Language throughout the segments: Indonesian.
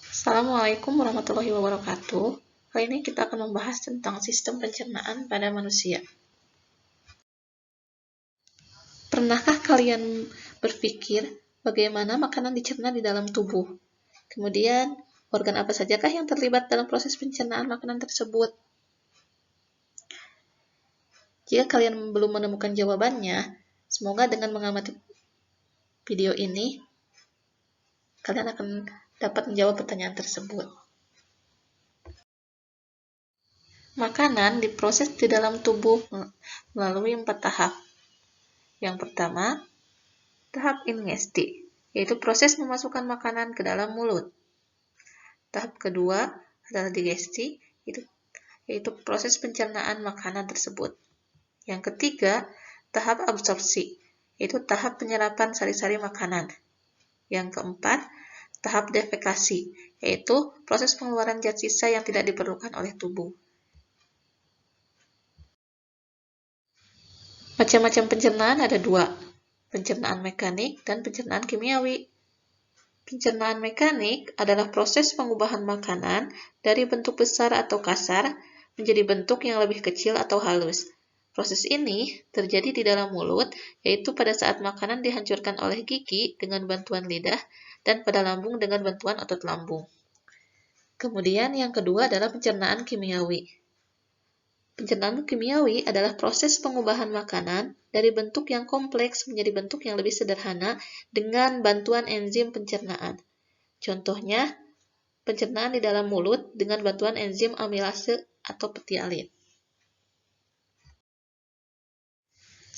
Assalamualaikum warahmatullahi wabarakatuh. Kali ini kita akan membahas tentang sistem pencernaan pada manusia. Pernahkah kalian berpikir bagaimana makanan dicerna di dalam tubuh? Kemudian, organ apa sajakah yang terlibat dalam proses pencernaan makanan tersebut? Jika kalian belum menemukan jawabannya, semoga dengan mengamati video ini, kalian akan dapat menjawab pertanyaan tersebut. Makanan diproses di dalam tubuh melalui 4 tahap. Yang pertama, tahap ingesti, yaitu proses memasukkan makanan ke dalam mulut. Tahap kedua adalah digesti, yaitu proses pencernaan makanan tersebut. Yang ketiga, tahap absorpsi, yaitu tahap penyerapan sari-sari makanan. Yang keempat, tahap defekasi, yaitu proses pengeluaran zat sisa yang tidak diperlukan oleh tubuh. Macam-macam pencernaan ada dua, pencernaan mekanik dan pencernaan kimiawi. Pencernaan mekanik adalah proses pengubahan makanan dari bentuk besar atau kasar menjadi bentuk yang lebih kecil atau halus. Proses ini terjadi di dalam mulut, yaitu pada saat makanan dihancurkan oleh gigi dengan bantuan lidah dan pada lambung dengan bantuan otot lambung. Kemudian yang kedua adalah pencernaan kimiawi. Pencernaan kimiawi adalah proses pengubahan makanan dari bentuk yang kompleks menjadi bentuk yang lebih sederhana dengan bantuan enzim pencernaan. Contohnya, pencernaan di dalam mulut dengan bantuan enzim amilase atau petialin.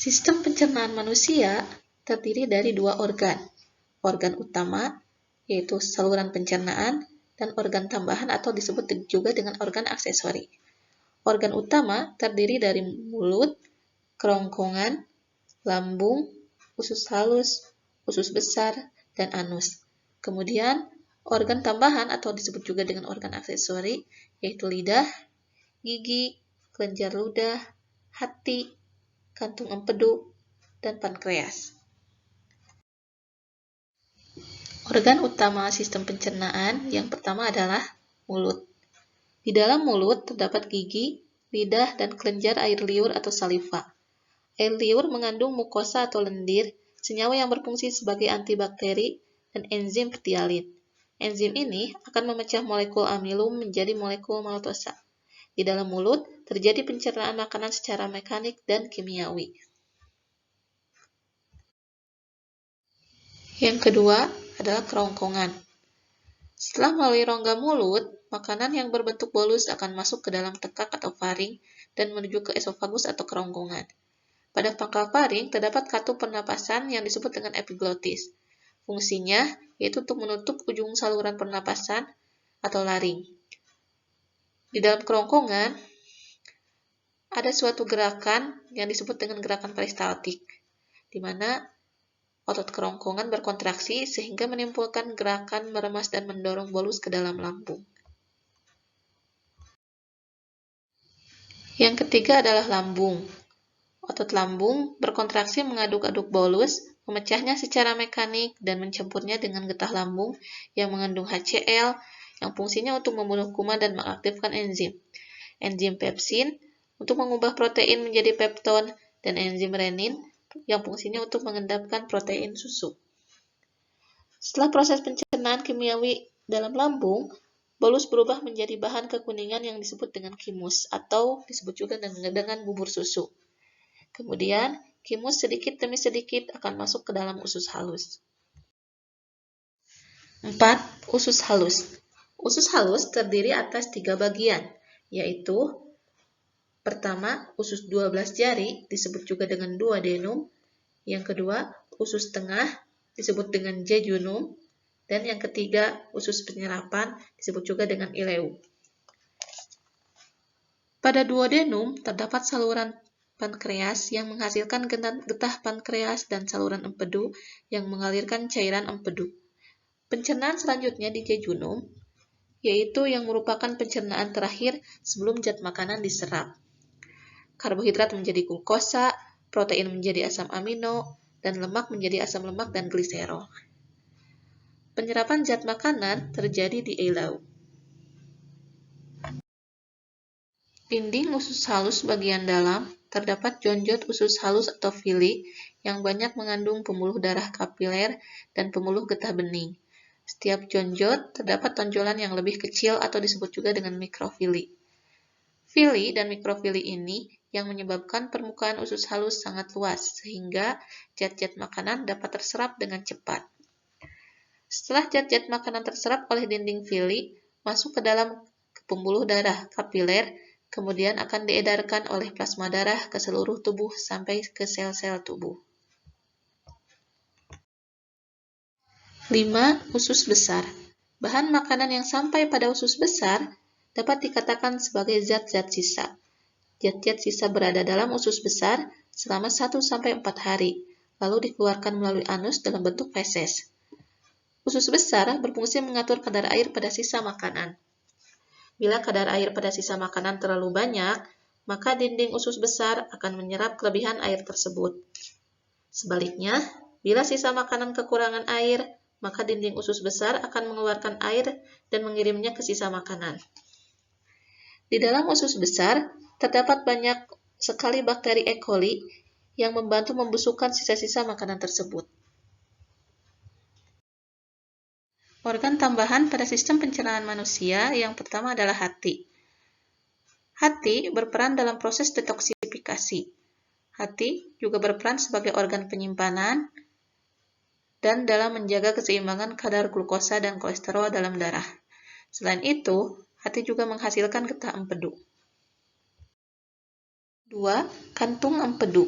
Sistem pencernaan manusia terdiri dari dua organ. Organ utama, yaitu saluran pencernaan, dan organ tambahan atau disebut juga dengan organ aksesori. Organ utama terdiri dari mulut, kerongkongan, lambung, usus halus, usus besar, dan anus. Kemudian, organ tambahan atau disebut juga dengan organ aksesori, yaitu lidah, gigi, kelenjar ludah, hati, kantung empedu, dan pankreas. Organ utama sistem pencernaan yang pertama adalah mulut. Di dalam mulut terdapat gigi, lidah, dan kelenjar air liur atau saliva. Air liur mengandung mukosa atau lendir, senyawa yang berfungsi sebagai antibakteri, dan enzim petialin. Enzim ini akan memecah molekul amilum menjadi molekul maltosa. Di dalam mulut terjadi pencernaan makanan secara mekanik dan kimiawi. Yang kedua adalah kerongkongan. Setelah melalui rongga mulut, makanan yang berbentuk bolus akan masuk ke dalam tekak atau faring dan menuju ke esofagus atau kerongkongan. Pada pangkal faring terdapat katup pernapasan yang disebut dengan epiglotis. Fungsinya yaitu untuk menutup ujung saluran pernapasan atau laring. Di dalam kerongkongan ada suatu gerakan yang disebut dengan gerakan peristaltik, di mana otot kerongkongan berkontraksi sehingga menimbulkan gerakan meremas dan mendorong bolus ke dalam lambung. Yang ketiga adalah lambung. Otot lambung berkontraksi mengaduk-aduk bolus, memecahnya secara mekanik, dan mencampurnya dengan getah lambung yang mengandung HCl yang fungsinya untuk membunuh kuman dan mengaktifkan enzim. Enzim pepsin untuk mengubah protein menjadi pepton, dan enzim renin yang fungsinya untuk mengendapkan protein susu. Setelah proses pencernaan kimiawi dalam lambung, bolus berubah menjadi bahan kekuningan yang disebut dengan kimus atau disebut juga dengan bubur susu. Kemudian, kimus sedikit demi sedikit akan masuk ke dalam usus halus. 4. Usus halus. Usus halus terdiri atas 3 bagian, yaitu pertama, usus 12 jari disebut juga dengan duodenum. Yang kedua, usus tengah disebut dengan jejunum. Dan yang ketiga, usus penyerapan disebut juga dengan ileum. Pada duodenum terdapat saluran pankreas yang menghasilkan getah pankreas dan saluran empedu yang mengalirkan cairan empedu. Pencernaan selanjutnya di jejunum, yaitu yang merupakan pencernaan terakhir sebelum zat makanan diserap. Karbohidrat menjadi glukosa, protein menjadi asam amino, dan lemak menjadi asam lemak dan gliserol. Penyerapan zat makanan terjadi di elau. Dinding usus halus bagian dalam terdapat jonjot usus halus atau villi yang banyak mengandung pembuluh darah kapiler dan pembuluh getah bening. Setiap jonjot terdapat tonjolan yang lebih kecil atau disebut juga dengan mikrovilli. Villi dan mikrovilli ini yang menyebabkan permukaan usus halus sangat luas sehingga zat-zat makanan dapat terserap dengan cepat. Setelah zat-zat makanan terserap oleh dinding villi, masuk ke dalam pembuluh darah kapiler, kemudian akan diedarkan oleh plasma darah ke seluruh tubuh sampai ke sel-sel tubuh. 5. Usus besar. Bahan makanan yang sampai pada usus besar dapat dikatakan sebagai zat-zat sisa. Zat-zat sisa berada dalam usus besar selama 1-4 hari, lalu dikeluarkan melalui anus dalam bentuk feses. Usus besar berfungsi mengatur kadar air pada sisa makanan. Bila kadar air pada sisa makanan terlalu banyak, maka dinding usus besar akan menyerap kelebihan air tersebut. Sebaliknya, bila sisa makanan kekurangan air, maka dinding usus besar akan mengeluarkan air dan mengirimnya ke sisa makanan. Di dalam usus besar, terdapat banyak sekali bakteri E. coli yang membantu membusukkan sisa-sisa makanan tersebut. Organ tambahan pada sistem pencernaan manusia yang pertama adalah hati. Hati berperan dalam proses detoksifikasi. Hati juga berperan sebagai organ penyimpanan dan dalam menjaga keseimbangan kadar glukosa dan kolesterol dalam darah. Selain itu, hati juga menghasilkan getah empedu. 2. Kantung empedu.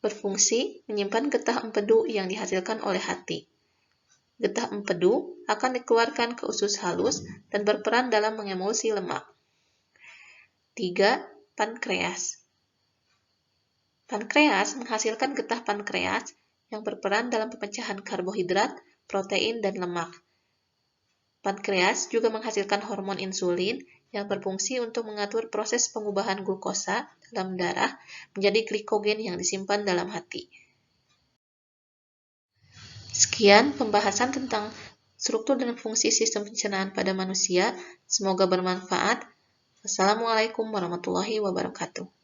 Berfungsi menyimpan getah empedu yang dihasilkan oleh hati. Getah empedu akan dikeluarkan ke usus halus dan berperan dalam mengemulsi lemak. 3. Pankreas. Pankreas menghasilkan getah pankreas yang berperan dalam pemecahan karbohidrat, protein, dan lemak. Pankreas juga menghasilkan hormon insulin yang berfungsi untuk mengatur proses pengubahan glukosa dalam darah menjadi glikogen yang disimpan dalam hati. Sekian pembahasan tentang struktur dan fungsi sistem pencernaan pada manusia. Semoga bermanfaat. Wassalamualaikum warahmatullahi wabarakatuh.